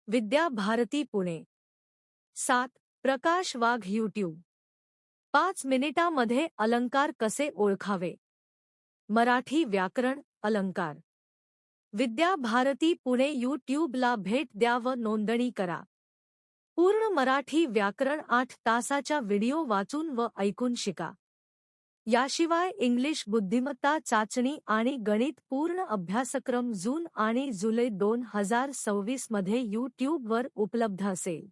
विद्या भारती पुणे. 7. प्रकाश वाघ YouTube. 5 मिनिटांमध्ये अलंकार कसे ओळखावे. मराठी व्याकरण अलंकार. विद्या भारती पुणे यूट्यूबला भेट द्या व नोंदणी करा. पूर्ण मराठी व्याकरण 8 तासाच्या व्हिडिओ वाचून व ऐकून शिका. याशिवाय इंग्लिश बुद्धिमत्ता चाचणी आणि गणित पूर्ण अभ्यासक्रम जून आणि जुलै 2026 मध्ये यूट्यूबवर उपलब्ध असेल.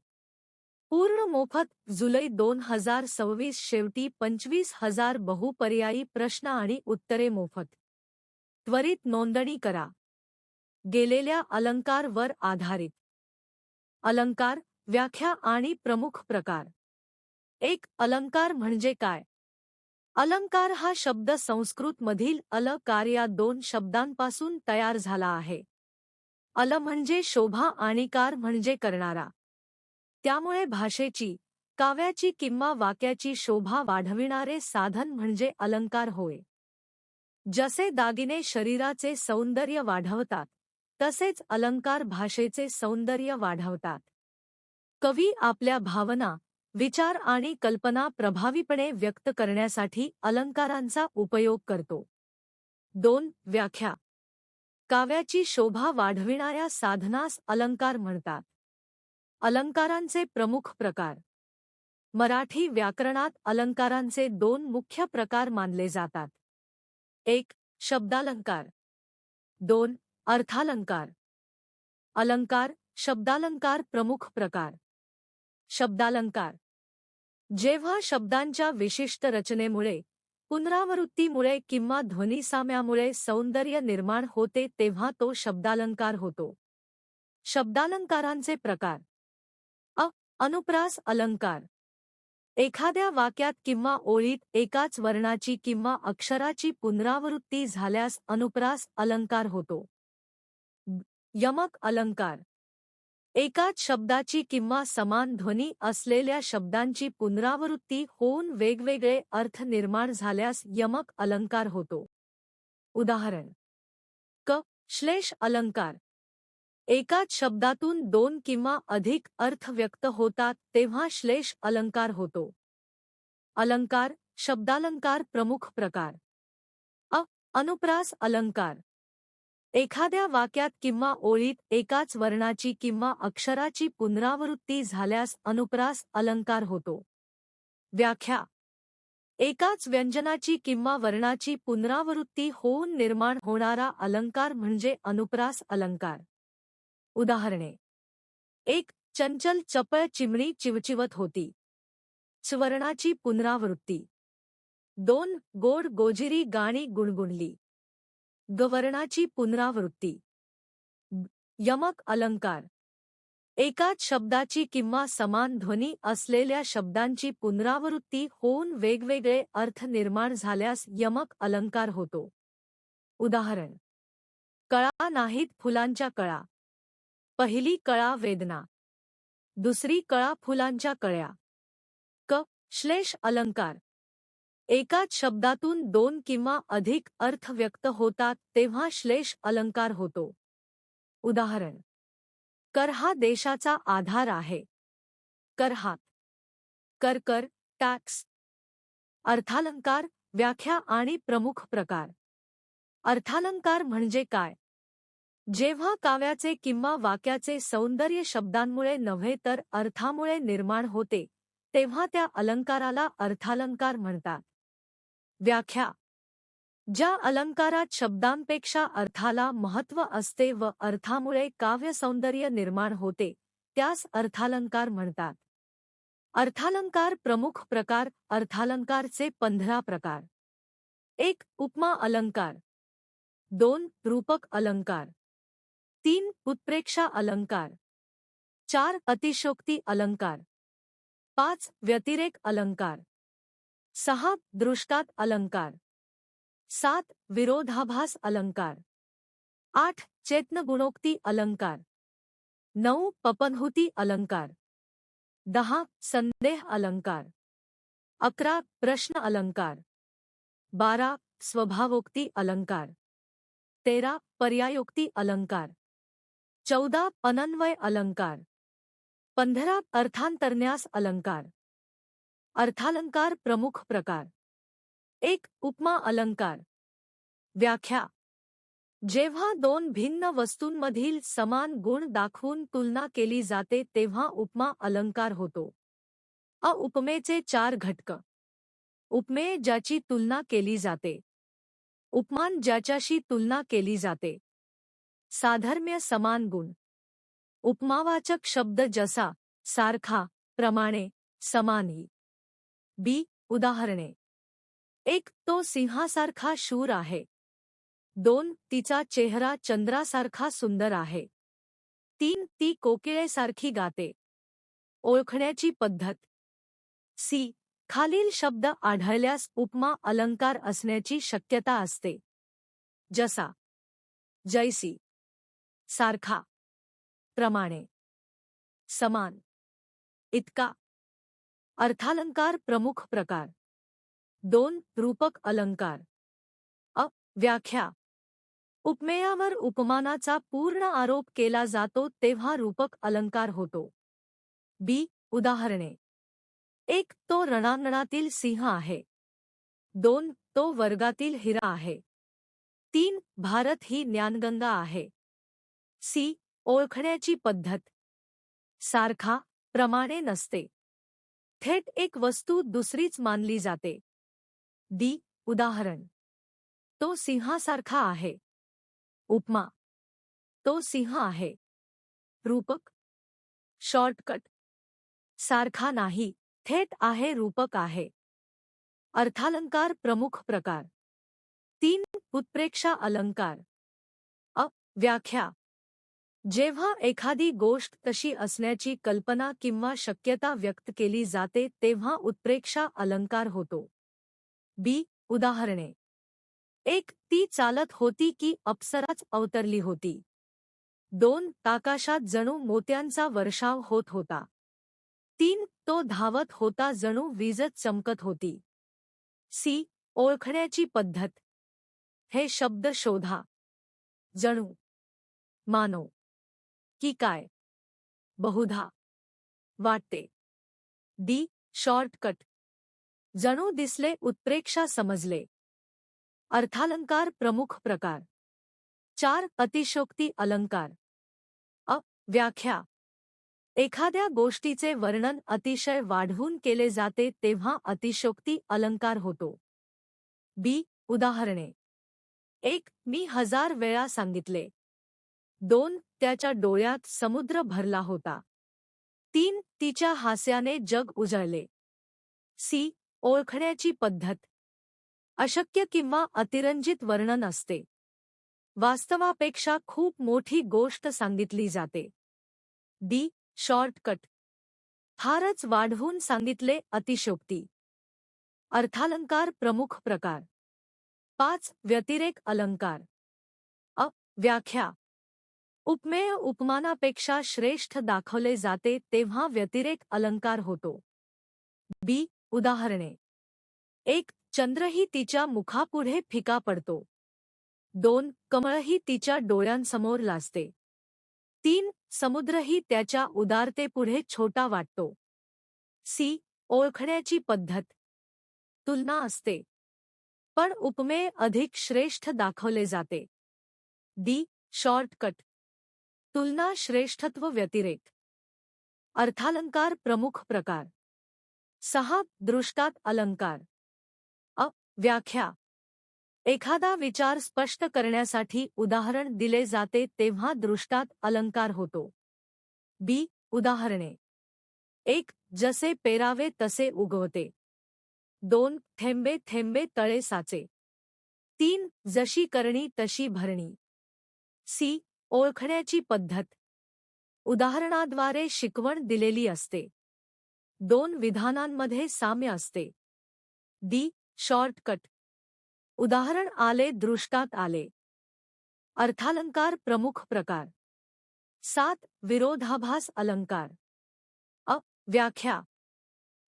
पूर्ण मोफत. जुलै 2026 शेवटी 25,000 बहुपर्यायी प्रश्न आणि उत्तरे मोफत. त्वरित नोंदणी करा. गेलेल्या अलंकार वर आधारित. अलंकार, व्याख्या आणि प्रमुख प्रकार. 1. अलंकार म्हणजे काय. अलंकार हा शब्द संस्कृतमधील अल कार या 2 शब्दांपासून तयार झाला आहे. अल म्हणजे शोभा आणि कार म्हणजे करणारा. त्यामुळे भाषेची, काव्याची किंवा वाक्याची शोभा वाढविणारे साधन म्हणजे अलंकार होय. जसे दागिने शरीराचे सौंदर्य वाढवतात, तसेच अलंकार भाषेचे सौंदर्य वाढवतात. कवी आपल्या भावना, विचार आणि कल्पना प्रभावीपणे व्यक्त करण्यासाठी अलंकारांचा उपयोग करतो. 2. व्याख्या. काव्याची शोभा वाढविणाऱ्या साधनास अलंकार म्हणतात. अलंकारांचे प्रमुख प्रकार. मराठी व्याकरणात अलंकारांचे 2 मुख्य प्रकार मानले जातात. 1. शब्दालंकार. 2. अर्थालंकार. अलंकार, शब्दालंकार प्रमुख प्रकार. शब्दालंकार. जेव्हा शब्दांच्या विशिष्ट रचनेमुळे, पुनरावृत्तीमुळे किंवा ध्वनिसाम्यामुळे सौंदर्य निर्माण होते तेव्हा तो शब्दालंकार होतो. शब्दालंकारांचे प्रकार. अनुप्रास अलंकार. एखाद्या वाक्यात किंवा ओळीत एकाच वर्णाची किंवा अक्षराची पुनरावृत्ती झाल्यास अनुप्रास अलंकार होतो. यमक अलंकार. एकाच शब्दाची किंवा समान ध्वनी असलेल्या शब्दांची पुनरावृत्ती होऊन वेगवेगळे अर्थ निर्माण झाल्यास यमक अलंकार होतो. उदाहरण. श्लेष अलंकार. एकाच शब्दातून 2 किंवा अधिक अर्थ व्यक्त होतात तेव्हा श्लेष अलंकार होतो. अलंकार, शब्दालंकार प्रमुख प्रकार. अनुप्रास अलंकार. एखाद्या वाक्यात किंवा ओळीत एकाच वर्णाची किंवा अक्षराची पुनरावृत्ती झाल्यास अनुप्रास अलंकार होतो. व्याख्या. एकाच व्यंजनाची किंवा वर्णाची पुनरावृत्ती होऊन निर्माण होणारा अलंकार म्हणजे अनुप्रास अलंकार. उदाहरणे. 1. चंचल चपळ चिमणी चिवचिवत होती. स्वर्णाची पुनरावृत्ती. 2. गोड गोजिरी गाणी गुणगुणली. गवर्णाची पुनरावृत्ती. यमक अलंकार. एकाच शब्दाची किंवा समान ध्वनी असलेल्या शब्दांची पुनरावृत्ती होऊन वेगवेगळे अर्थ निर्माण झाल्यास यमक अलंकार होतो. उदाहरण. कळा नाहीत फुलांच्या कळा. पहिली कळा वेदना. दुसरी कळा फुलांच्या कळ्या. श्लेष अलंकार. एकाच शब्दातून 2 किंवा अधिक अर्थ व्यक्त होतात तेव्हा श्लेष अलंकार होतो. उदाहरण. कर हा देशाचा आधार आहे. करहात. कर, टॅक्स. अर्थालंकार, व्याख्या आणि प्रमुख प्रकार. अर्थालंकार म्हणजे काय. जेव्हा काव्याचे किंवा वाक्याचे सौंदर्य शब्दांमुळे नव्हे तर अर्थामुळे निर्माण होते, तेव्हा त्या अलंकाराला अर्थालंकार म्हणतात. व्याख्या. ज्या अलंकारात शब्दांपेक्षा अर्थाला महत्त्व असते व अर्थामुळे काव्यसौंदर्य निर्माण होते, त्यास अर्थालंकार म्हणतात. अर्थालंकार प्रमुख प्रकार. अर्थालंकारचे 15 प्रकार. 1. उपमा अलंकार. 2. रूपक अलंकार. 3. उत्प्रेक्षा अलंकार. 4. अतिशयोक्ती अलंकार. 5. व्यतिरेक अलंकार. 6. दृष्टांत अलंकार. 7. विरोधाभास अलंकार. 8. चेतनगुणोक्ती अलंकार. 9. पपनहुती अलंकार. 10. संदेह अलंकार. 11. प्रश्न अलंकार. 12. स्वभावोक्ती अलंकार. 13. पर्यायोक्ती अलंकार. 14 अनन्वय अलंकार. 15 अर्थांतरन्यास अलंकार. अर्थालंकार प्रमुख प्रकार. 1 उपमा अलंकार. व्याख्या. जेव्हा दोन भिन्न वस्तूंमधील समान गुण दाखवून तुलना केली जाते तेव्हा उपमा अलंकार होतो. उपमेचे 4 घटक. उपमेय ज्याची तुलना केली जाते. उपमान ज्याच्याशी तुलना केली जाते. साधर्म्य समान गुण. उपमावाचक शब्द जसा, सारखा, प्रमाणे, समानी. बी. उदाहरणे. 1 तो सिंहासारखा शूर आहे. 2 तिचा चेहरा चंद्रासारखा सुंदर आहे. 3 ती कोकिळेसारखी गाते. ओळखण्याची पद्धत. सी. खालील शब्द आढळल्यास उपमा अलंकार असण्याची शक्यता असते. जसा, जैसी, सारखा, प्रमाणे, समान, इतका. अर्थालंकार प्रमुख प्रकार. 2 रूपक अलंकार. व्याख्या. उपमेयावर उपमानाचा पूर्ण आरोप केला जातो तेव्हा रूपक अलंकार होतो. बी. उदाहरणे. 1 तो रणांगणातील सिंह आहे. 2 तो वर्गातील हिरा आहे. 3 भारत ही ज्ञानगंगा आहे. सी. ओळखण्याची पद्धत. सारखा, प्रमाणे नसते. थेट एक वस्तू दुसरीच मानली जाते. डी. उदाहरण. तो सिंहासारखा आहे. उपमा. तो सिंह आहे. रूपक. शॉर्टकट. सारखा नाही, थेट आहे, रूपक आहे. अर्थालंकार प्रमुख प्रकार. 3 उत्प्रेक्षा अलंकार. व्याख्या. जेव्हा एखादी गोष्ट तशी असण्याची कल्पना किंवा शक्यता व्यक्त केली जाते तेव्हा उत्प्रेक्षा अलंकार होतो. बी. उदाहरणे. 1 ती चालत होती की अप्सराच अवतरली होती. 2 आकाशात जणू मोत्यांचा वर्षाव होत होता. 3 तो धावत होता जणू वीजच चमकत होती. सी. ओळखण्याची पद्धत. हे शब्द शोधा. जणू, मानो, की काय, बहुधा, वाटते. डी. शॉर्टकट. जणू दिसले, उत्प्रेक्षा समजले. अर्थालंकार प्रमुख प्रकार. 4 अतिशयोक्ती अलंकार. व्याख्या. एखाद्या गोष्टीचे वर्णन अतिशय वाढवून केले जाते तेव्हा अतिशयोक्ती अलंकार होतो. बी. उदाहरणे. 1 मी 1000 वेळा सांगितले. 2 त्याच्या डोळ्यात समुद्र भरला होता. 3 तिच्या हास्याने जग उजळले. सी. ओळखण्याची पद्धत. अशक्य किंवा अतिरंजित वर्णन असते. वास्तवापेक्षा खूप मोठी गोष्ट सांगितली जाते. डी. शॉर्टकट. फारच वाढवून सांगितले, अतिशयोक्ती. अर्थालंकार प्रमुख प्रकार. 5 व्यतिरेक अलंकार. व्याख्या. उपमेय उपमानापेक्षा श्रेष्ठ दाखवले जाते तेव्हा व्यतिरेक अलंकार होतो. बी. उदाहरणे. 1 चंद्रही तिच्या मुखापुढे फिका पडतो. 2 कमळही तिच्या डोळ्यांसमोर लाजते. 3 समुद्रही त्याच्या उदारतेपुढे छोटा वाटतो. सी. ओळखण्याची पद्धत. तुलना असते. पण उपमेय अधिक श्रेष्ठ दाखवले जाते. डी. शॉर्टकट. तुलना श्रेष्ठत्व व्यतिरेक. अर्थालंकार प्रमुख प्रकार. 6 दृष्टांत अलंकार. व्याख्या. एखादा विचार स्पष्ट करण्यासाठी उदाहरण दिले जाते तेव्हा दृष्टांत अलंकार होतो. बी. उदाहरणे. 1 जसे पेरावे तसे उगवते. 2 थेंबे थेंबे तळे साचे. 3 जशी करणी तशी भरणी. सी. ओळखण्याची पद्धत. उदाहरणाद्वारे शिकवण दिलेली असते. 2 विधानांमध्ये साम्य असते. डी. शॉर्टकट. उदाहरण आले, दृष्टांत आले. अर्थालंकार प्रमुख प्रकार. 7 विरोधाभास अलंकार. व्याख्या.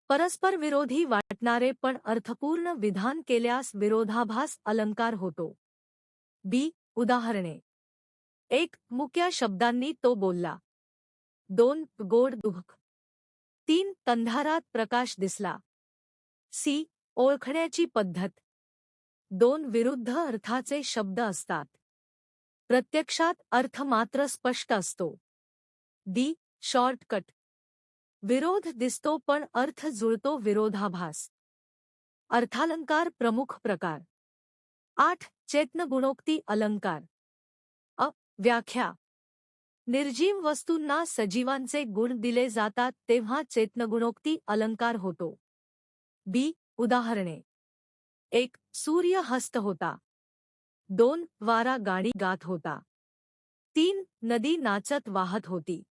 परस्पर विरोधी वाटणारे पण अर्थपूर्ण विधान केल्यास विरोधाभास अलंकार होतो. बी. उदाहरणे. 1. मुक्या शब्दांनी तो बोलला. 2. गोड दुःख. 3. अंधारात प्रकाश दिसला. सी. ओळखण्याची पद्धत. 2. विरुद्ध अर्थाचे शब्द असतात. प्रत्यक्षात अर्थ मात्र स्पष्ट असतो. डी. शॉर्टकट. विरोध दिसतो पण अर्थ जुळतो. विरोधाभास. अर्थालंकार प्रमुख प्रकार. 8. चेतनगुणोक्ती अलंकार. अ. व्याख्या. निर्जीव वस्तूंना सजीवांचे गुण दिले जातात तेव्हा चेतनगुणोक्ती अलंकार होतो. बी. उदाहरणे. 1. सूर्य हस्त होता. 2. वारा गाणी गात होता. 3. नदी नाचत वाहत होती.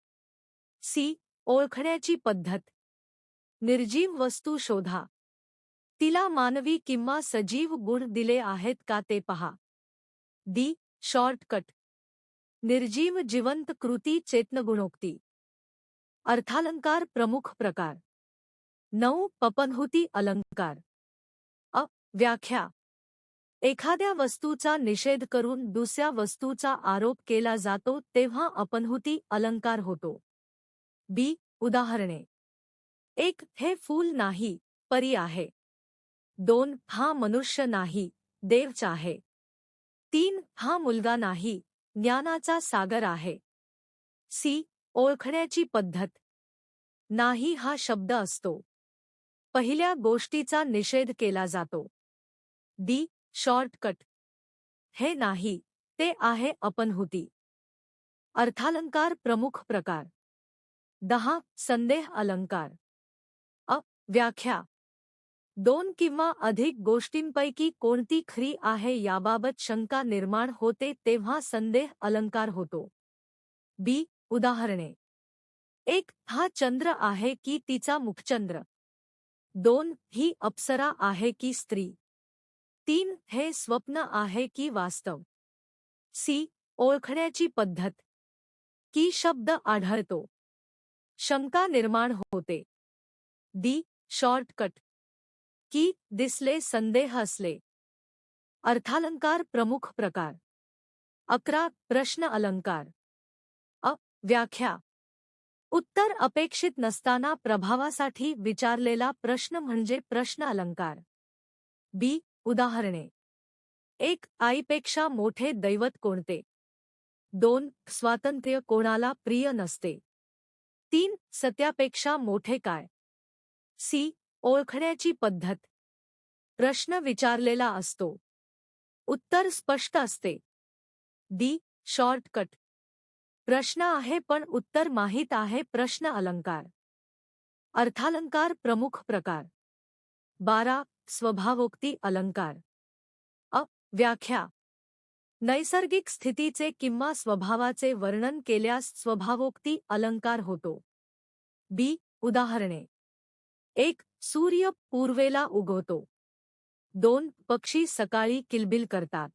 सी. ओळखण्याची पद्धत. निर्जीव वस्तू शोधा. तिला मानवी किंवा सजीव गुण दिले आहेत का ते पहा. डी. शॉर्टकट. निर्जीव जिवंत कृती चेतनगुणोक्ती. अर्थालंकार प्रमुख प्रकार. 9. पपनहुती अलंकार. अ. व्याख्या. एखाद्या वस्तूचा निषेध करून दुसऱ्या वस्तूचा आरोप केला जातो तेव्हा अपनहुती अलंकार होतो. बी. उदाहरणे. 1. हे फूल नाही, परी आहे. 2. हा मनुष्य नाही, देवच आहे. 3. हा मुलगा नाही, ज्ञानाचा सागर आहे. सी. ओळखण्याची पद्धत. नाही हा शब्द असतो. पहिल्या गोष्टीचा निषेध केला जातो. डी. शॉर्टकट. हे नाही, ते आहे अपनहुती. अर्थालंकार प्रमुख प्रकार. 10. संदेह अलंकार. अ. व्याख्या. 2 किंवा अधिक गोष्टींपैकी कोणती खरी आहे याबाबत शंका निर्माण होते तेव्हा संदेह अलंकार होतो. बी. उदाहरणे. 1. हा चंद्र आहे की तिचा मुखचंद्र. 2. ही अप्सरा आहे की स्त्री. 3. हे स्वप्न आहे की वास्तव. सी. ओळखण्याची पद्धत. की शब्द आढळतो. शंका निर्माण होते. डी. शॉर्टकट. की दिसले संदेह असले. अर्थालंकार प्रमुख प्रकार. 11. प्रश्न अलंकार. अ. व्याख्या. उत्तर अपेक्षित नसताना प्रभावासाठी विचारलेला प्रश्न म्हणजे प्रश्न अलंकार. बी. उदाहरणे. 1. आईपेक्षा मोठे दैवत कोणते. 2. स्वातंत्र्य कोणाला प्रिय नसते. 3. सत्यापेक्षा मोठे काय. सी. ओळखण्याची पद्धत. प्रश्न विचारलेला असतो. उत्तर स्पष्ट असते. डी. शॉर्टकट. प्रश्न आहे पण उत्तर माहीत आहे. प्रश्न अलंकार. अर्थालंकार प्रमुख प्रकार. 12. स्वभावोक्ती अलंकार. अ. व्याख्या. नैसर्गिक स्थितीचे किंवा स्वभावाचे वर्णन केल्यास स्वभावोक्ती अलंकार होतो. बी. उदाहरणे. 1. सूर्य पूर्वेला उगवतो. 2. पक्षी सकाळी किलबिल करतात.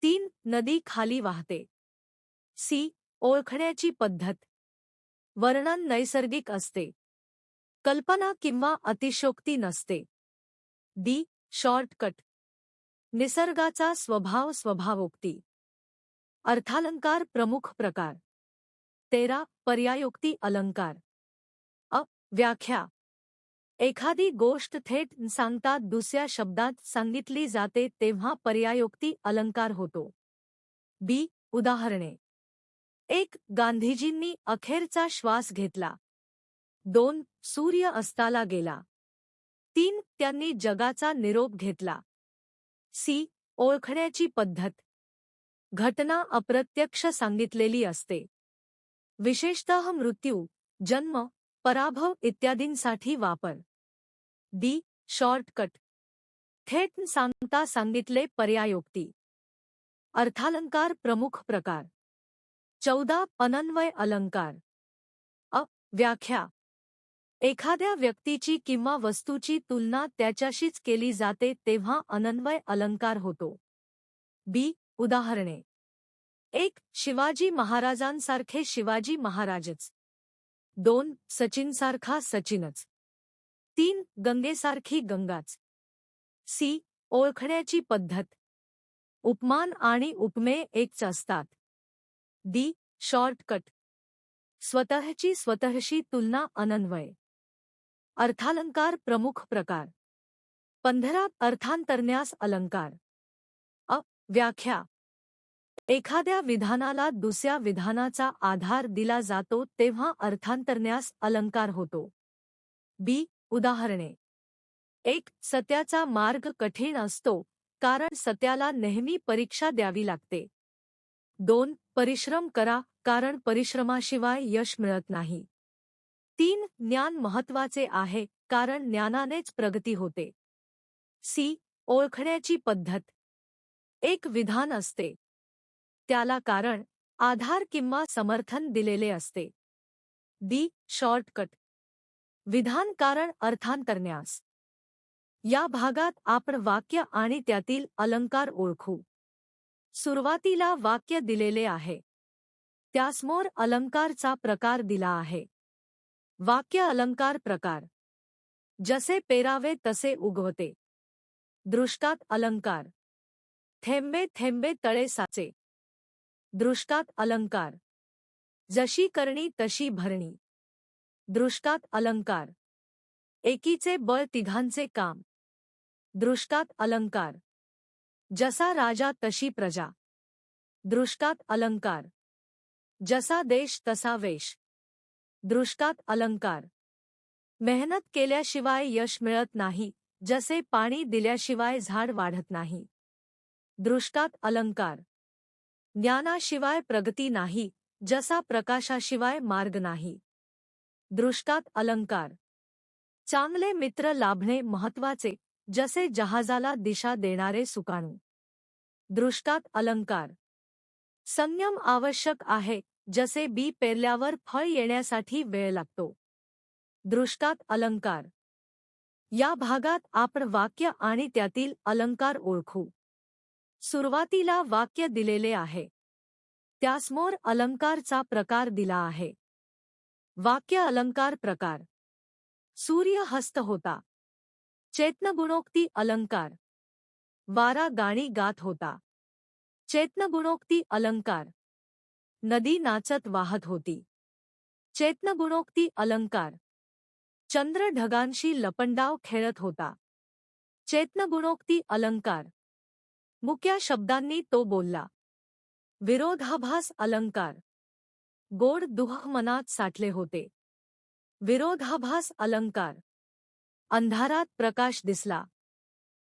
3. नदी खाली वाहते. सी. ओळखण्याची पद्धत. वर्णन नैसर्गिक असते. कल्पना किंवा अतिशयोक्ती नसते. डी. शॉर्टकट. निसर्गाचा स्वभाव स्वभावोक्ती. अर्थालंकार प्रमुख प्रकार. 13. पर्यायोक्ती अलंकार. अ. व्याख्या. एखादी गोष्ट थेट सांगता दुसऱ्या शब्दात सांगितली जाते तेव्हा पर्यायोक्ती अलंकार होतो. बी. उदाहरणे. 1. गांधीजींनी अखेरचा श्वास घेतला. 2. सूर्य अस्ताला गेला. 3. त्यांनी जगाचा निरोप घेतला. सी. ओळखण्याची पद्धत. घटना अप्रत्यक्ष सांगितलेली असते. विशेषतः मृत्यू, जन्म, पराभव इत्यादींसाठी वापर. डी. शॉर्टकट. थेट सांगता सांगितले. पर्यायोक्ती. अर्थालंकार प्रमुख प्रकार. 14. अनन्वय अलंकार. अ. व्याख्या. एखाद्या व्यक्तीची किंवा वस्तूची तुलना त्याच्याशीच केली जाते तेव्हा अनन्वय अलंकार होतो. बी. उदाहरणे. 1. शिवाजी महाराजांसारखे शिवाजी महाराजच. 2. सचिनसारखा सचिनच. 3. गंगेसारखी गंगाच. सी. ओळखण्याची पद्धत. उपमान आणि उपमेय एकच असतात. डी. शॉर्टकट. स्वतःची स्वतःशी तुलना अनन्वय. अर्थालंकार प्रमुख प्रकार. 15 अर्थांतरण्यास अलंकार. अ. व्याख्या. एखाद्या विधानाला दुसऱ्या विधानाचा आधार दिला जातो तेव्हा अर्थांतरण्यास अलंकार होतो. बी. उदाहरणे. 1. सत्याचा मार्ग कठीण असतो कारण सत्याला नेहमी परीक्षा द्यावी लागते. 2. परिश्रम करा कारण परिश्रमाशिवाय यश मिळत नाही. 3. ज्ञान महत्वाचे आहे कारण ज्ञानानेच प्रगती होते. सी. ओळखण्याची पद्धत. एक विधान असते. त्याला कारण, आधार किंवा समर्थन दिलेले असते. डी. शॉर्टकट. विधान कारण अर्थांतरण्यास. या भागात आपण वाक्य आणि त्यातील अलंकार ओळखू. सुरुवातीला वाक्य दिलेले आहे. त्यासमोर अलंकारचा प्रकार दिला आहे. वाक्य अलंकार प्रकार. जसे पेरावे तसे उगवते. दृष्टात अलंकार. थेंबे थेंबे तळे साचे. दृष्टात अलंकार. जशी करणी तशी भरणी. दृष्टात अलंकार. एकीचे बळ तिघांचे काम. दृष्टात अलंकार. जसा राजा तशी प्रजा. दृष्टात अलंकार. जसा देश तसा वेश. दृष्टात अलंकार. मेहनत केल्याशिवाय यश मिळत नाही, जसे पाणी दिल्याशिवाय झाड वाढत नाही. दृष्टात अलंकार. ज्ञानाशिवाय प्रगती नाही, जसा प्रकाशाशिवाय मार्ग नाही. दृष्टात अलंकार. चांगले मित्र लाभणे महत्वाचे, जसे जहाजाला दिशा देणारे सुकाणू. दृष्टात अलंकार. संयम आवश्यक आहे, जसे बी पेरल्यावर फळ येण्यासाठी वेळ लागतो. दृष्टात अलंकार. या भागात आपण वाक्य आणि त्यातील अलंकार ओळखू. सुरुवातीला वाक्य दिलेले आहे. त्यासमोर अलंकारचा प्रकार दिला आहे. वाक्य अलंकार प्रकार. सूर्य हस्त होता. चेतनगुणोक्ती अलंकार. वारा गाणी गात होता. चेतनगुणोक्ती अलंकार. नदी नाचत वाहत होती. चेतनगुणोक्ती अलंकार. चंद्र ढगांशी लपंडाव खेळत होता. चेतनगुणोक्ती अलंकार. मुक्या शब्दांनी तो बोलला. विरोधाभास अलंकार. गोड दुह मनात साठले होते. विरोधाभास अलंकार. अंधारात प्रकाश दिसला.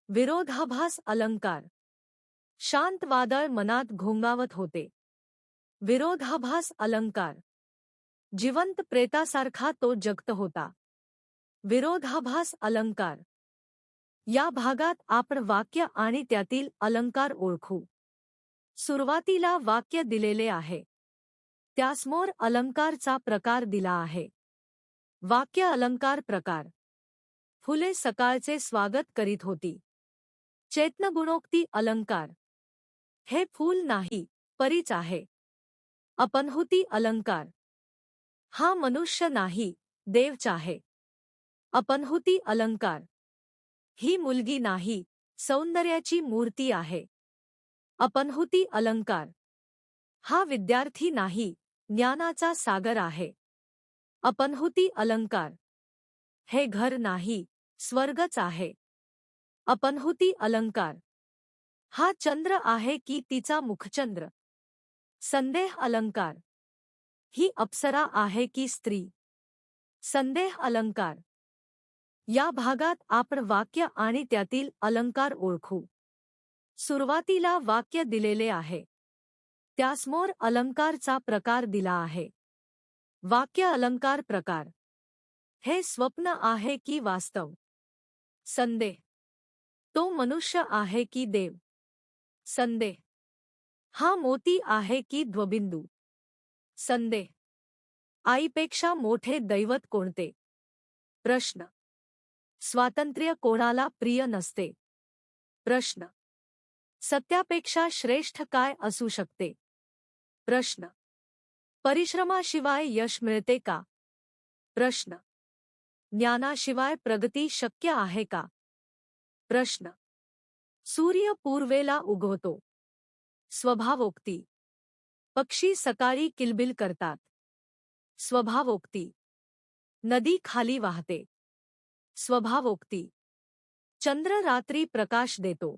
विरोधाभास अलंकार. शांत वादळ मनात घोंगावत होते. विरोधाभास अलंकार. जिवंत प्रेतासारखा तो जगत होता. विरोधाभास अलंकार. या भागात आपण वाक्य आणि त्यातील अलंकार ओळखू. सुरुवातीला वाक्य दिलेले आहे. त्यासमोर अलंकारचा प्रकार दिला आहे. वाक्य अलंकार प्रकार. फुले सकाळचे स्वागत करीत होती. चेतनगुणोक्ती अलंकार. हे फूल नाही, परीच आहे. अपनहुती अलंकार. हा मनुष्य नाही, देवच आहे. अपनहुती अलंकार. ही मुलगी नाही, सौंदर्याची मूर्ती आहे. अपनहुती अलंकार. हा विद्यार्थी नाही, ज्ञानाचा सागर आहे. अपनहुती अलंकार. हे घर नाही, स्वर्गच आहे. अपनहुती अलंकार. हा चंद्र आहे की तिचा मुखचंद्र. संदेह अलंकार. ही अप्सरा आहे की स्त्री. संदेह अलंकार. या भागात आपण वाक्य आणि त्यातील अलंकार ओळखू. सुरुवातीला वाक्य दिलेले आहे. त्यासमोर अलंकारचा प्रकार दिला आहे. वाक्य अलंकार प्रकार. हे स्वप्न आहे की वास्तव. संदेह. तो मनुष्य आहे की देव. संदेह. हा मोती आहे की द्वबिंदू. संदेह. आईपेक्षा मोठे दैवत कोणते. प्रश्न. स्वातंत्र्य कोणाला प्रिय नसते. प्रश्न. सत्यापेक्षा श्रेष्ठ काय असू शकते. प्रश्न. परिश्रमाशिवाय यश मिळते का. प्रश्न. ज्ञानाशिवाय प्रगती शक्य आहे का. प्रश्न. सूर्य पूर्वेला उगवतो. स्वभावोक्ती. पक्षी सकाळी किलबिल करतात. स्वभावोक्ती. नदी खाली वाहते. स्वभावोक्ती. चंद्र रात्री प्रकाश देतो.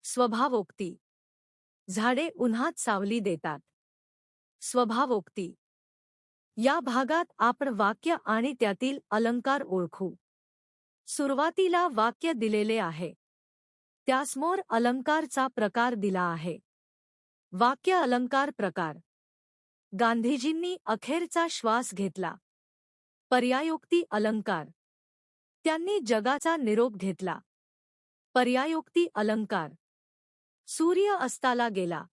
स्वभावोक्ती. झाडे उन्हात सावली देतात. स्वभावोक्ती. या भागात आपण वाक्य आणि त्यातील अलंकार ओळखू. सुरुवातीला वाक्य दिलेले आहे. त्यासमोर अलंकारचा प्रकार दिला आहे. वाक्य अलंकार प्रकार. गांधीजींनी अखेरचा श्वास घेतला. पर्यायोक्ती अलंकार. त्यांनी जगाचा निरोप घेतला. पर्यायोक्ती अलंकार. सूर्य अस्ताला गेला.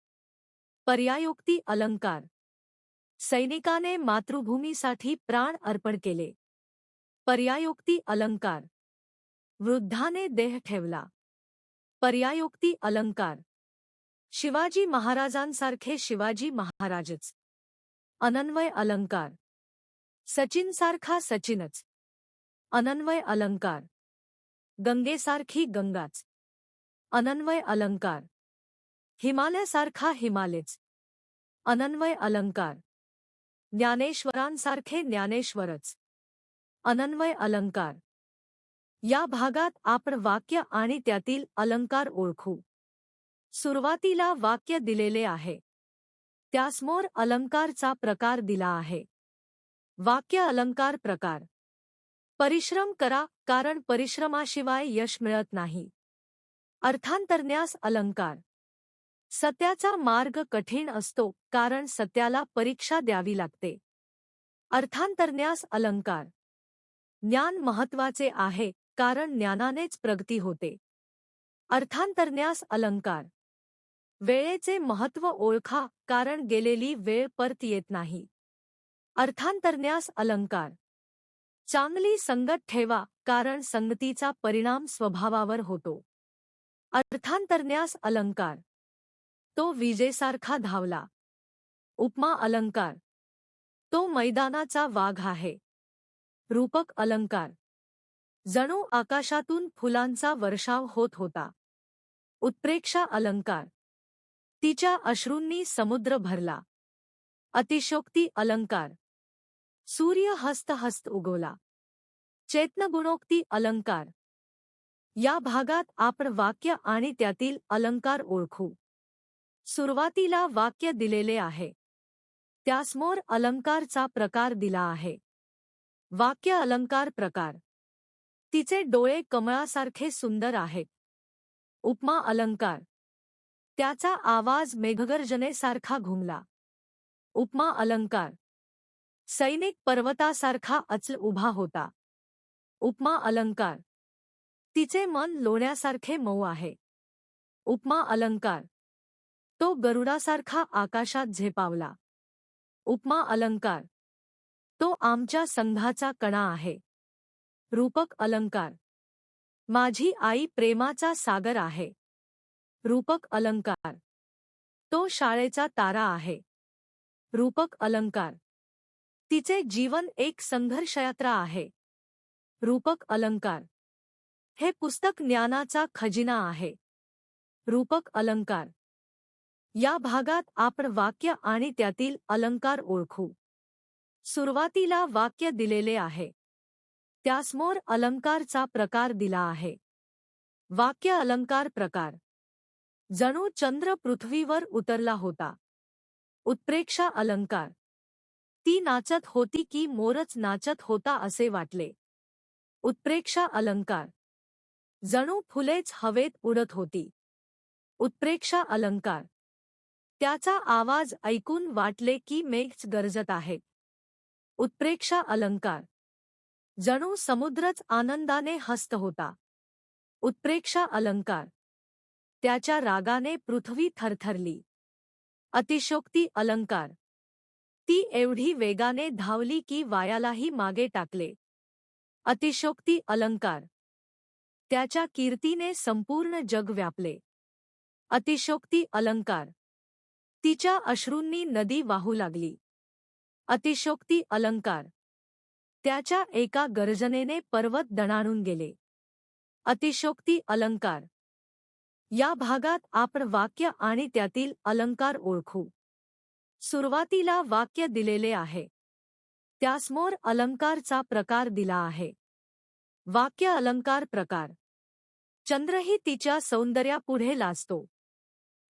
पर्यायोक्ती अलंकार. सैनिकाने मातृभूमीसाठी प्राण अर्पण केले. पर्यायोक्ती अलंकार. वृद्धाने देह ठेवला. पर्यायोक्ती अलंकार. शिवाजी महाराजांसारखे शिवाजी महाराजच. अनन्वय अलंकार. सचिनसारखा सचिनच. अनन्वय अलंकार. गंगेसारखी गंगाच. अनन्वय अलंकार. हिमालयासारखा हिमालयच. अनन्वय अलंकार. ज्ञानेश्वरांसारखे ज्ञानेश्वरच. अनन्वय अलंकार. या भागात आपण वाक्य आणि त्यातील अलंकार ओळखू. सुरुवातीला वाक्य दिलेले आहे. त्यासमोर अलंकारचा प्रकार दिला आहे. वाक्य अलंकार प्रकार. परिश्रम करा कारण परिश्रमाशिवाय यश मिळत नाही. अर्थांतरण्यास अलंकार. सत्याचा मार्ग कठीण असतो कारण सत्याला परीक्षा द्यावी लागते. अर्थांतरण्यास अलंकार. ज्ञान महत्त्वाचे आहे कारण ज्ञानानेच प्रगती होते. अर्थांतरण्यास अलंकार. वेळेचे महत्त्व ओळखा कारण गेलेली वेळ परत येत नाही. अर्थांतरण्यास अलंकार. चांगली संगत ठेवा कारण संगतीचा परिणाम स्वभावावर होतो. अर्थांतरण्यास अलंकार. तो विजेसारखा धावला. उपमा अलंकार. तो मैदानाचा वाघ आहे. रूपक अलंकार. जणू आकाशातून फुलांचा वर्षाव होत होता. उत्प्रेक्षा अलंकार. तिच्या अश्रूंनी समुद्र भरला. अतिशयोक्ती अलंकार. सूर्य हस्त हस्त उगवला. चेतनगुणोक्ती अलंकार. या भागात आपण वाक्य आणि त्यातील अलंकार ओळखू. सुरुवातीला वाक्य दिलेले आहे. त्यासमोर अलंकारचा प्रकार दिला आहे. वाक्य अलंकार प्रकार. तिचे डोळे कमळासारखे सुंदर आहेत. उपमा अलंकार. त्याचा आवाज मेघगर्जनेसारखा घुमला. उपमा अलंकार. सैनिक पर्वतासारखा अचल उभा होता. उपमा अलंकार. तिचे मन लोण्यासारखे मऊ आहे. उपमा अलंकार. तो गरुडासारखा आकाशात झेपावला. उपमा अलंकार. तो आमच्या संघाचा कणा आहे. रूपक अलंकार. माझी आई प्रेमाचा सागर आहे. रूपक अलंकार. तो शाळेचा तारा आहे. रूपक अलंकार. तिचे जीवन एक संघर्षयात्रा आहे. रूपक अलंकार. हे पुस्तक ज्ञानाचा खजिना आहे. रूपक अलंकार. या भागात आपण वाक्य आणि त्यातील अलंकार ओळखू. सुरुवातीला वाक्य दिलेले आहे. त्यासमोर अलंकारचा प्रकार दिला आहे. वाक्य अलंकार प्रकार. जणू चंद्र पृथ्वीवर उतरला होता. उत्प्रेक्षा अलंकार. ती नाचत होती की मोरच नाचत होता असे वाटले. उत्प्रेक्षा अलंकार. जणू फुलेच हवेत उडत होती. उत्प्रेक्षा अलंकार. त्याचा आवाज ऐकून वाटले की मेघच गरजत आहेत. उत्प्रेक्षा अलंकार. जणू समुद्रच आनंदाने हसत होता. उत्प्रेक्षा अलंकार. त्याच्या रागाने पृथ्वी थरथरली. अतिशयोक्ती अलंकार. ती एवढी वेगाने धावली की वायालाही मागे टाकले. अतिशयोक्ती अलंकार. त्याच्या कीर्तीने संपूर्ण जग व्यापले. अतिशयोक्ती अलंकार. तिच्या अश्रूंनी नदी वाहू लागली. अतिशयोक्ती अलंकार. त्याच्या एका गर्जनेने पर्वत दणाणून गेले. अतिशयोक्ती अलंकार. या भागात आपण वाक्य आणि त्यातील अलंकार ओळखू. सुरुवातीला वाक्य दिलेले आहे. त्यासमोर अलंकारचा प्रकार दिला आहे. वाक्य अलंकार प्रकार. चंद्रही तिच्या सौंदर्यापुढे लाजतो.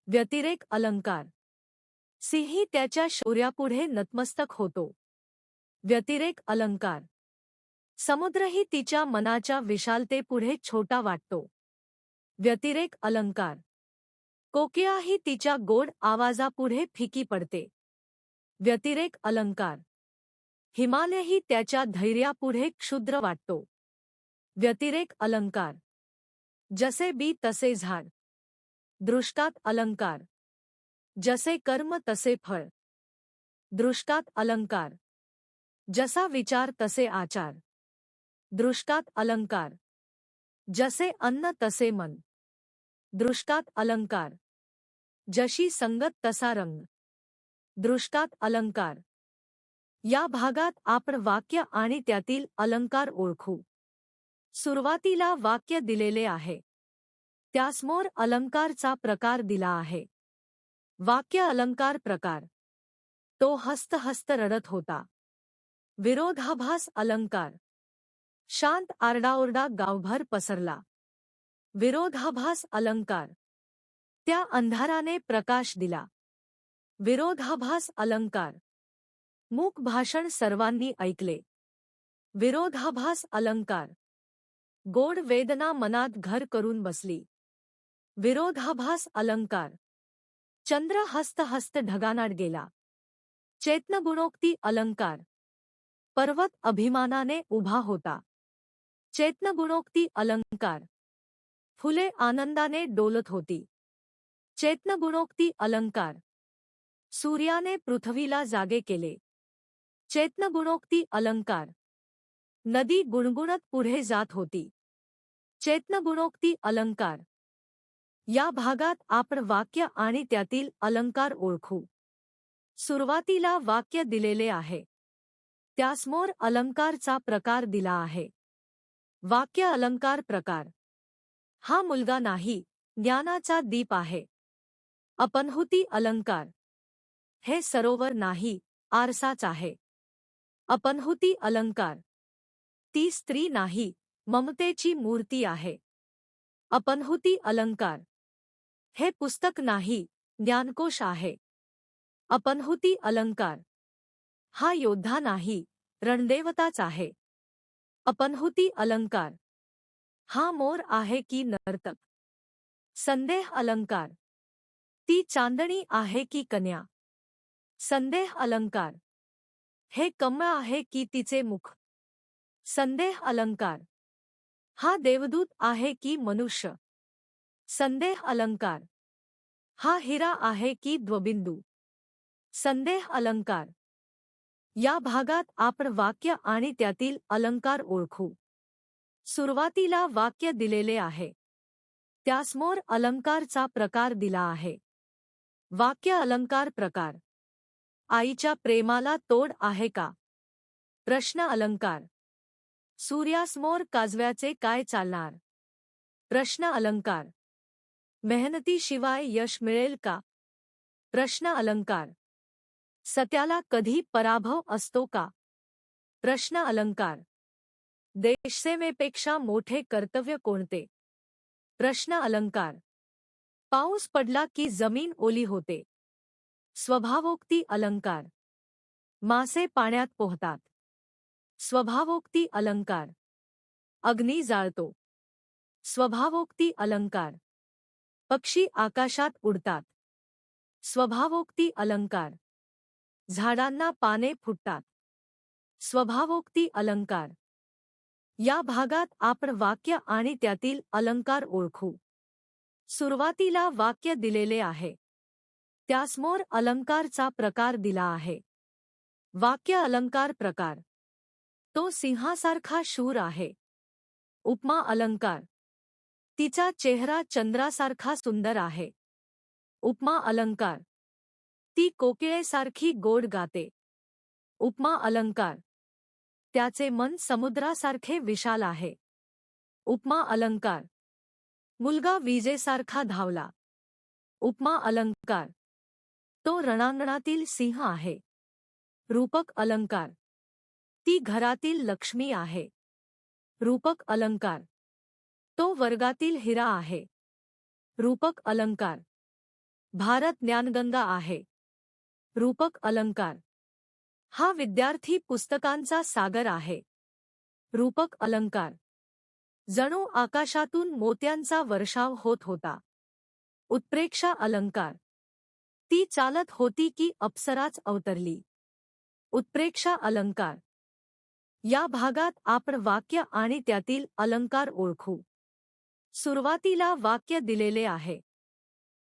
व्यतिरेक अलंकार. सिंही त्याच्या शौर्यापुढे नतमस्तक होतो. व्यतिरेक अलंकार. समुद्रही तिच्या मनाच्या विशालतेपुढे छोटा वाटतो. व्यतिरेक अलंकार. कोकिळाही तिच्या गोड आवाजापुढे फिकी पडते. व्यतिरेक अलंकार. हिमालयही त्याच्या धैर्यापुढे क्षुद्र वाटतो. व्यतिरेक अलंकार. जसे बी तसे झाड. दृष्टात अलंकार. जसे कर्म तसे फळ. दृष्टात अलंकार. जसा विचार तसे आचार. दृष्टात अलंकार. जसे अन्न तसे मन. दृष्टात अलंकार. जशी संगत तसा रंग. दृष्टात अलंकार. या भागात आपण वाक्य आणि त्यातील अलंकार ओळखू. सुरुवातीला वाक्य दिलेले आहे. त्यासमोर अलंकारचा प्रकार दिला आहे. वाक्य अलंकार प्रकार. तो हस्त हस्त रडत होता. विरोधाभास अलंकार. शांत आरडाओरडा गावभर पसरला. विरोधाभास अलंकार. त्या अंधाराने प्रकाश दिला. विरोधाभास अलंकार. मूक भाषण सर्वांनी ऐकले. विरोधाभास अलंकार. गोड वेदना मनात घर करून बसली. विरोधाभास अलंकार. चंद्र हस्त हस्त ढगानात गेला. चेतनगुणोक्ती अलंकार. पर्वत अभिमानाने उभा होता. चेतनगुणोक्ती अलंकार. फुले आनंदाने डोलत होती. चेतनगुणोक्ती अलंकार. सूर्याने पृथ्वीला जागे केले. चेतनगुणोक्ती अलंकार. नदी गुणगुणत पुढे जात होती. चेतनगुणोक्ती अलंकार. या भागात आपण वाक्य आणि त्यातील अलंकार ओळखू. सुरुवातीला वाक्य दिलेले आहे. त्यासमोर अलंकारचा प्रकार दिला आहे. वाक्य अलंकार प्रकार. हा मुलगा नाही, ज्ञानाचा दीप आहे. अपनहुती अलंकार. हे सरोवर नाही, आरसाच आहे. अपनहुती अलंकार. ती स्त्री नाही, ममतेची मूर्ती आहे. अपनहुती अलंकार. हे पुस्तक नाही, ज्ञानकोश आहे. अपनहुती अलंकार. हा योद्धा नाही, रणदेवताच आहे. अपनहुती अलंकार. हा मोर आहे की नर्तक. संदेह अलंकार. ती चांदणी आहे की कन्या. संदेह अलंकार. हे कमळ आहे की तिचे मुख. संदेह अलंकार. हा देवदूत आहे की मनुष्य. संदेह अलंकार. हा हिरा आहे की द्वबिंदू. संदेह अलंकार. या भागात आपण वाक्य आणि त्यातील अलंकार ओळखू. सुरुवातीला वाक्य दिलेले आहे. त्यासमोर अलंकारचा प्रकार दिला आहे. वाक्य अलंकार प्रकार. आईच्या प्रेमाला तोड आहे का? प्रश्न अलंकार. सूर्यासमोर काजव्याचे काय चालणार? प्रश्न अलंकार. मेहनतीशिवाय यश मिळेल का? प्रश्न अलंकार. सत्याला कधी पराभव असतो का? प्रश्न अलंकार. देशसेवेपेक्षा मोठे कर्तव्य कोणते? प्रश्न अलंकार. पाऊस पडला की जमीन ओली होते. स्वभावोक्ती अलंकार. मासे पाण्यात पोहतात. स्वभावोक्ती अलंकार. अग्नी जाळतो. स्वभावोक्ती अलंकार. पक्षी आकाशात उडतात. स्वभावोक्ती अलंकार. झाडांना पाने फुटतात. स्वभावोक्ती अलंकार. या भागात आपण वाक्य आणि त्यातील अलंकार ओळखू. सुरुवातीला वाक्य दिलेले आहे. त्यासमोर अलंकारचा प्रकार दिला आहे. वाक्य अलंकार प्रकार. तो सिंहासारखा शूर आहे. उपमा अलंकार. तिचा चेहरा चंद्रासारखा सुंदर आहे. उपमा अलंकार. ती कोकिळेसारखी गोड गाते. उपमा अलंकार. त्याचे मन समुद्रासारखे विशाल आहे. उपमा अलंकार. मुलगा विजेसारखा धावला. उपमा अलंकार. तो रणांगणातील सिंह आहे. रूपक अलंकार. ती घरातील लक्ष्मी आहे. रूपक अलंकार. तो वर्गातील हिरा आहे. रूपक अलंकार. भारत ज्ञानगंगा आहे. रूपक अलंकार. हा विद्यार्थी पुस्तकांचा सागर आहे. रूपक अलंकार. जणू आकाशातून मोत्यांचा वर्षाव होत होता. उत्प्रेक्षा अलंकार. ती चालत होती की अप्सराच अवतरली. उत्प्रेक्षा अलंकार. या भागात आपण वाक्य आणि त्यातील अलंकार ओळखू. सुरुवातीला वाक्य दिलेले आहे.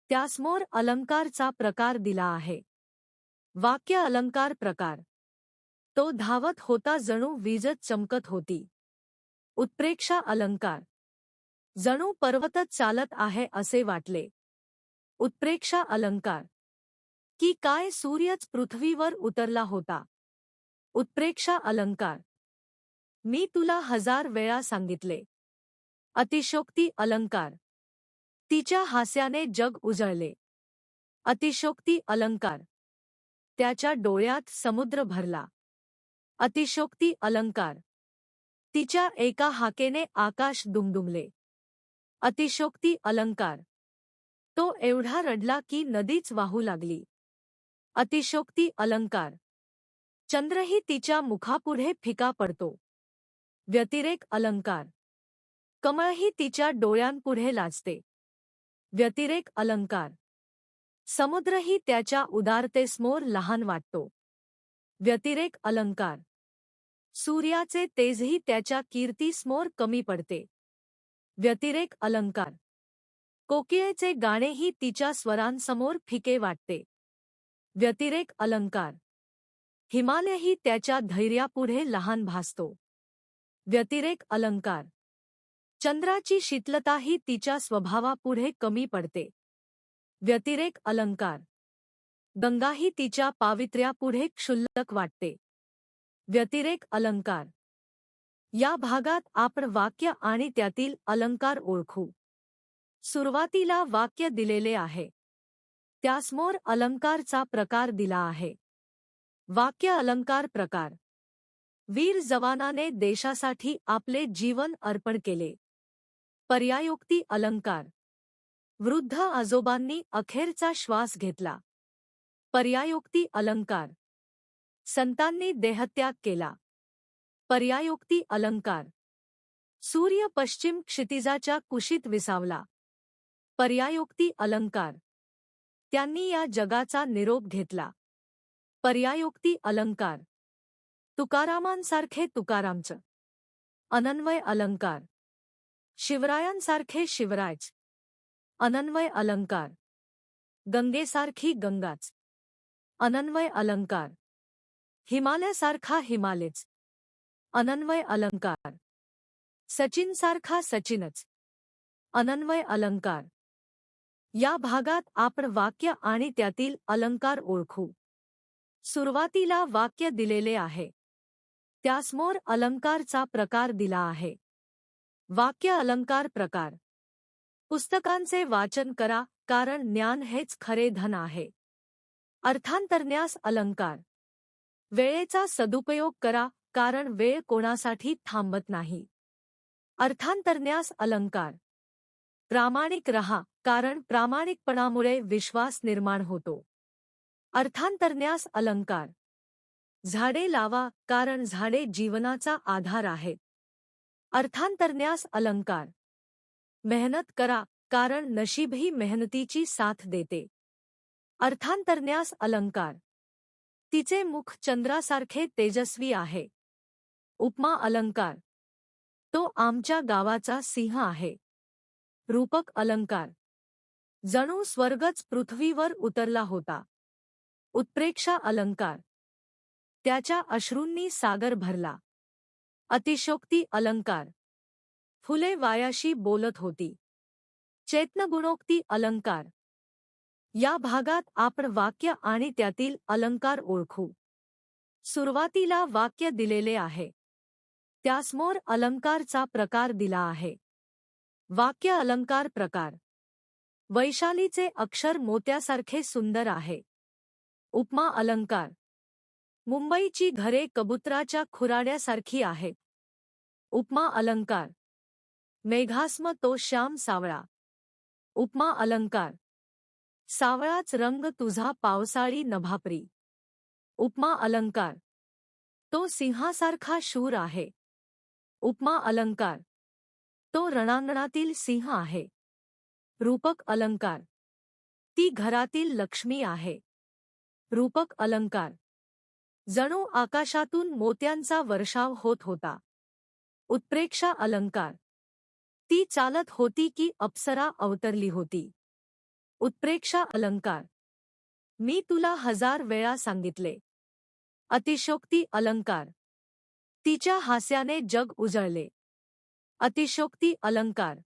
त्यासमोर अलंकारचा प्रकार दिला आहे. वाक्य अलंकार प्रकार. तो धावत होता जणू वीजच चमकत होती. उत्प्रेक्षा अलंकार. जणू पर्वतच चालत आहे असे वाटले. उत्प्रेक्षा अलंकार. की काय सूर्यच पृथ्वीवर उतरला होता. उत्प्रेक्षा अलंकार. मी तुला 1000 वेळा सांगितले. अतिशयोक्ती अलंकार. तिच्या हास्याने जग उजळले. अतिशयोक्ती अलंकार. त्याच्या डोळ्यात समुद्र भरला. अतिशयोक्ती अलंकार. तिच्या एका हाकेने आकाश दुमदुमले. अतिशयोक्ती अलंकार. तो एवढा रडला की नदीच वाहू लागली. अतिशयोक्ती अलंकार. चंद्रही तिच्या मुखापुढे फिका पडतो. व्यतिरेक अलंकार. कमळही तिच्या डोळ्यांपुढे लाजते. व्यतिरेक अलंकार. समुद्रही त्याच्या उदारतेसमोर लहान वाटतो. व्यतिरेक अलंकार. सूर्याचे तेजही त्याच्या कीर्तीसमोर कमी पडते. व्यतिरेक अलंकार. कोकिळेचे गाणेही तिच्या स्वरांसमोर फिके वाटते. व्यतिरेक अलंकार. हिमालयही त्याच्या धैर्यापुढे लहान भासतो. व्यतिरेक अलंकार. चंद्राची शीतलताही तिच्या स्वभावापुढे कमी पडते. व्यतिरेक अलंकार. गंगाही तिच्या पावित्र्यापुढे क्षुल्लक वाटते. व्यतिरेक अलंकार. या भागात आपण वाक्य आणि त्यातील अलंकार ओळखू. सुरुवातीला वाक्य दिलेले आहे. त्यासमोर अलंकारचा प्रकार दिला आहे. वाक्य अलंकार प्रकार. वीर जवानाने देशासाठी आपले जीवन अर्पण केले. पर्यायोक्ती अलंकार. वृद्ध आजोबांनी अखेरचा श्वास घेतला. पर्यायोक्ती अलंकार. संतांनी देहत्याग केला. पर्यायोक्ती अलंकार. सूर्य पश्चिम क्षितिजाच्या कुशीत विसावला. पर्यायोक्ती अलंकार. त्यांनी या जगाचा निरोप घेतला. पर्यायोक्ती अलंकार. तुकारामांसारखे तुकारामच. अनन्वय अलंकार. शिवरायांसारखे शिवरायच. अनन्वय अलंकार. गंगेसारखी गंगाच. अनन्वय अलंकार. हिमालयासारखा हिमालयच. अनन्वय अलंकार. सचिनसारखा सचिनच. अनन्वय अलंकार. या भागात आपण वाक्य आणि त्यातील अलंकार ओळखू. सुरुवातीला वाक्य दिलेले आहे. त्यासमोर अलंकारचा प्रकार दिला आहे. वाक्य अलंकार प्रकार. पुस्तकांचे वाचन करा, कारण ज्ञान हेच खरे धन आहे. अर्थांतरन्यास अलंकार. वेळेचा सदुपयोग करा, कारण वेळ कोणासाठी थांबत नाही. अर्थांतरन्यास अलंकार. प्रामाणिक रहा, कारण प्रामाणिकपणामुळे विश्वास निर्माण होतो. अर्थांतरन्यास अलंकार. झाडे लावा, कारण झाडे जीवनाचा आधार आहेत. अर्थांतरन्यास अलंकार. मेहनत करा, कारण नशीबही मेहनतीची साथ देते. अर्थांतरन्यास अलंकार. तिचे मुख चंद्रासारखे तेजस्वी आहे. उपमा अलंकार. तो आमच्या गावाचा सिंह आहे. रूपक अलंकार. जणू स्वर्गच पृथ्वीवर उतरला होता. उत्प्रेक्षा अलंकार. त्याच्या अश्रूंनी सागर भरला. अतिशयोक्ती अलंकार. फुले वायाशी बोलत होती. चैतन्यगुणोक्ती अलंकार. या भागात आपण वाक्य आणि त्यातील अलंकार ओळखू. सुरुवातीला वाक्य दिलेले आहे. त्यासमोर अलंकारचा प्रकार दिला आहे. वाक्य अलंकार प्रकार. वैशालीचे अक्षर मोत्यासारखे सुंदर आहे. उपमा अलंकार. मुंबईची घरे कबुतराच्या खुराड्यासारखी आहेत. उपमा अलंकार. मेघास्म तो श्याम सावळा. उपमा अलंकार. सावळाच रंग तुझा पावसाळी नभापरी. उपमा अलंकार. तो सिंहासारखा शूर आहे. उपमा अलंकार. तो रणांगणातील सिंह आहे. रूपक अलंकार. ती घरातील लक्ष्मी आहे. रूपक अलंकार. जणू आकाशातून मोत्यांचा वर्षाव होत होता. उत्प्रेक्षा अलंकार. ती चालत होती की अप्सरा अवतरली होती. उत्प्रेक्षा अलंकार. मी तुला 1000 वेळा सांगितले. अतिशयोक्ती अलंकार. तिच्या हास्याने जग उजळले. अतिशयोक्ती अलंकार.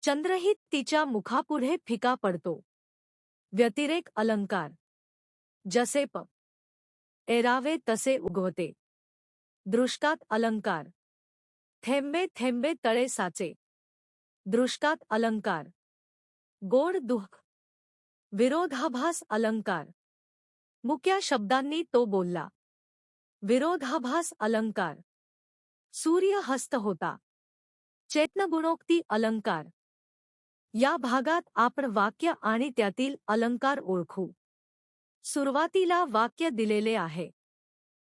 चंद्रही तिच्या मुखापुढे फिका पडतो. व्यतिरेक अलंकार. जसे एरावे तसे उगवते. दृष्टात अलंकार. थेंबे थेंबे तळे साचे. दृष्टात अलंकार. गोड दुःख. विरोधाभास अलंकार. मुक्या शब्दांनी तो बोलला. विरोधाभास अलंकार. सूर्य हस्त होता. चेतनगुणोक्ती अलंकार. या भागात आपण वाक्य आणि त्यातील अलंकार ओळखू. सुरुवातीला वाक्य दिलेले आहे.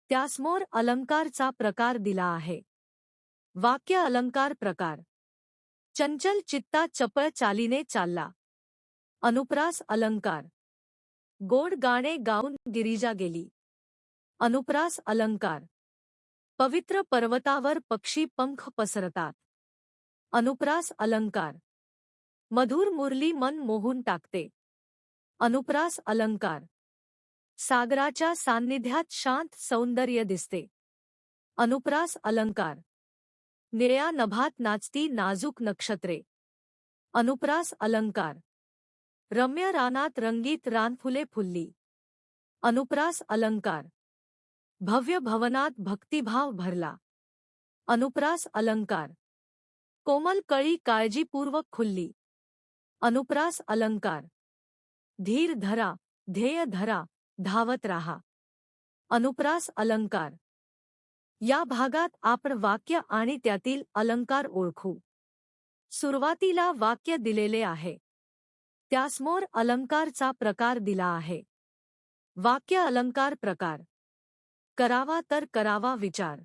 त्यासमोर अलंकारचा प्रकार दिला आहे. वाक्य अलंकार प्रकार. चंचल चित्ता चपळ चालीने चालला. अनुप्रास अलंकार. गोड गाणे गाऊन गिरिजा गेली. अनुप्रास अलंकार. पवित्र पर्वतावर पक्षी पंख पसरतात. अनुप्रास अलंकार. मधुर मुरली मन मोहून टाकते. अनुप्रास अलंकार. सागराच्या सान्निध्यात शांत सौंदर्य दिसते. अनुप्रास अलंकार. निळ्या नभात नाचती नाजूक नक्षत्रे. अनुप्रास अलंकार. रम्य रानात रंगीत रानफुले फुलली. अनुप्रास अलंकार. भव्य भवनात भक्तिभाव भरला. अनुप्रास अलंकार. कोमल कळी काळजीपूर्वक खुलली. अनुप्रास अलंकार. धीर धरा, ध्येय धरा, धावत राहा. अनुप्रास अलंकार. या भागात आपण वाक्य आणि त्यातील अलंकार ओळखू. सुरुवातीला वाक्य दिलेले आहे. त्यासमोर अलंकारचा प्रकार दिला आहे. वाक्य अलंकार प्रकार. करावा तर करावा विचार.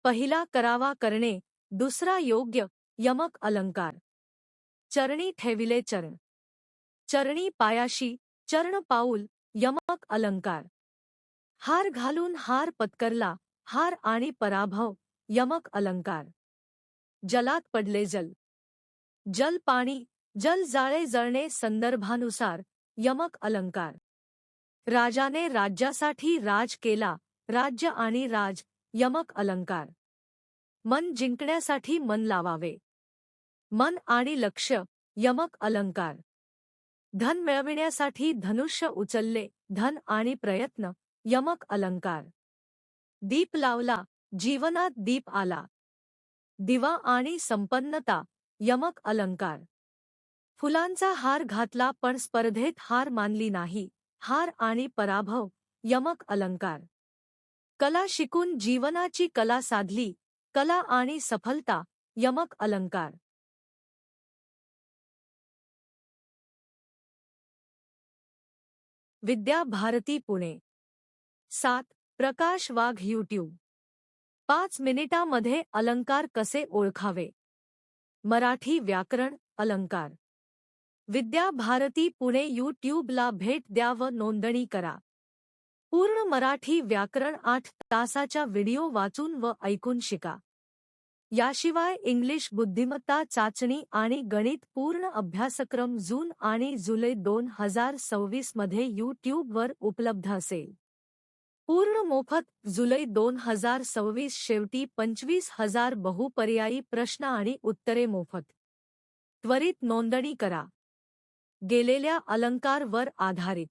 पहिला करावा करणे, दुसरा योग्य, यमक अलंकार. चरणी ठेविले चरण. चरणी पायाशी, चरण पाऊल, यमक अलंकार. हार घालून हार पत्करला, हार आणि पराभव, यमक अलंकार. जलात पडले जल. जल पाणी, जल जाळे जळणे संदर्भानुसार, यमक अलंकार. राजाने राज्यासाठी राज केला, राज्य आणि राज, यमक अलंकार. मन जिंकण्यासाठी मन लावावे. मन आणि लक्ष, यमक अलंकार. धन मिळविण्यासाठी धनुष्य उचलले, धन आणि प्रयत्न, यमक अलंकार. दीप लावला, जीवनात दीप आला. दिवा आणि संपन्नता, यमक अलंकार. फुलांचा हार घातला पण स्पर्धेत हार मानली नाही, हार आणि पराभव, यमक अलंकार. कला शिकून जीवनाची कला साधली, कला आणि सफलता, यमक अलंकार. विद्या भारती पुणे. 7. प्रकाश वाघ यूट्यूब. 5 मिनिटांमध्ये अलंकार कसे ओळखावे. मराठी व्याकरण अलंकार. विद्या भारती पुणे यूट्यूबला भेट द्या व नोंदणी करा. पूर्ण मराठी व्याकरण 8 तासाच्या व्हिडिओ वाचून व ऐकून शिका. याशिवाय इंग्लिश बुद्धिमत्ता चाचणी आणि गणित पूर्ण अभ्यासक्रम जून आणि जुलै 2026 मध्ये यूट्यूबवर उपलब्ध असेल. पूर्ण मोफत. जुलै 2026 शेवटी 25,000 बहुपर्यायी प्रश्न आणि उत्तरे मोफत. त्वरित नोंदणी करा. गेलेल्या अलंकार वर आधारित